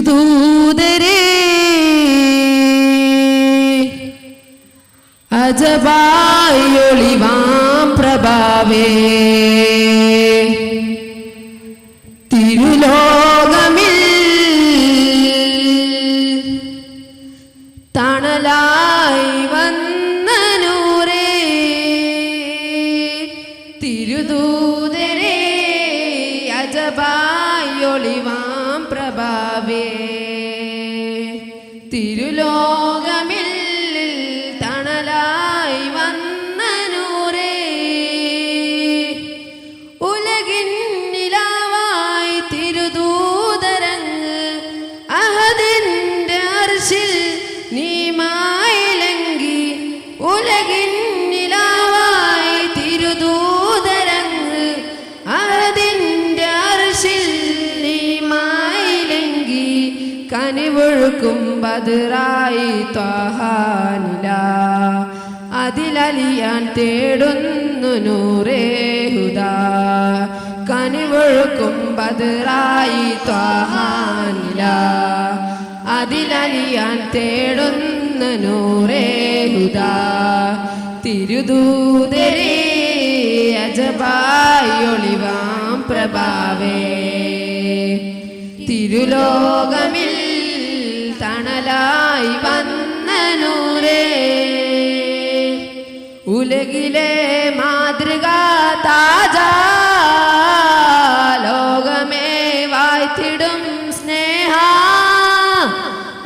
തിരുദൂതരേ അജബായൊളിവാം പ്രഭാവേ തിരുലോകമിൽ തണലായി വന്ന നൂറേ തിരുദൂതരേ അജബായൊളിവാം പ്രഭാവേ തിരുലോകമിൽ തണലായി വന്ന നൂറേ ഉലകിൻ നിലാവായി തിരുദൂതരങ്ങ് അഹദിന്റെ അർശിൽ നീ മായിലങ്കി ഉലകിൻ നിലാവായി തിരുദൂതരങ്ങ് അഹദിന്റെ അർശിൽ നീ മായിലങ്കി കനിവൊഴുക്കും ബദറായി ത്വാഹാനില അതിലലിയാൻ തേടുന്നു നൂറേ ഹുദാ കനിവൊഴുക്കും ബദറായി ത്വാഹാനില അതിലലിയാൻ തേടുന്നു നൂറേ ഹുദാ തിരുദൂതരേ അജബായൊളിവാം പ്രഭാവേ തിരുലോകമിൽ തണലായി വന്ന നൂറേ ഉലകിലെ മാതൃക താജ ലോകമേ വാഴ്ത്തിടും സ്നേഹ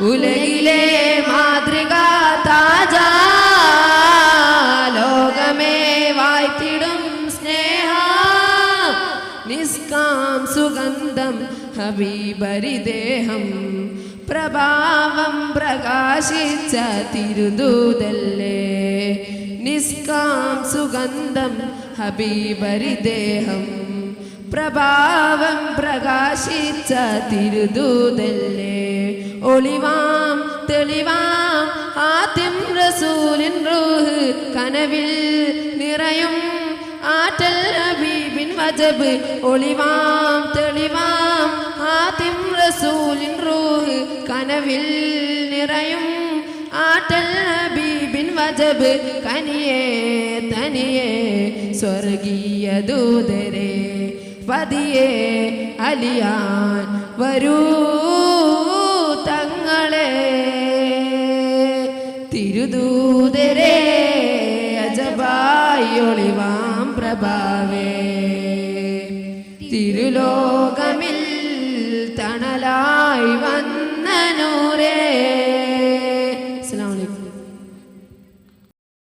ഉലകിലെ മാതൃക താജ ലോകമേ വാഴ്ത്തിടും സ്നേഹ നിസ്കാം സുഗന്ധം ഹബീബരിദേഹം പ്രഭാവം പ്രകാശിച്ച തിരുദൂതല്ലേ നിസ്കാം സുഗന്ധം ഹബീബരിദേഹം പ്രഭാവം പ്രകാശിച്ച തിരുദൂതല്ലേ ഒളിവാം തെളിവാം ആദ്യം റസൂലിൻ റൂഹ് കനവിൽ നിറയും ആറ്റൽ ഹബീബിൻ വജബ് ഒളിവാം തെളിവാം ആദ്യം റസൂലിൻ റൂഹ് കനവിൽ നിറയും ആറ്റൽ ഹബീബിൻ വജബ് കനിയേ തനിയേ സ്വർഗീയ ദൂതരേ പതിയെ അലിയാൻ വരൂ തങ്ങളെ തിരുദൂതരേ അജബായൊളിവാം പ്രഭാവേ തിരുലോകമിൽ തണലായി വന്ന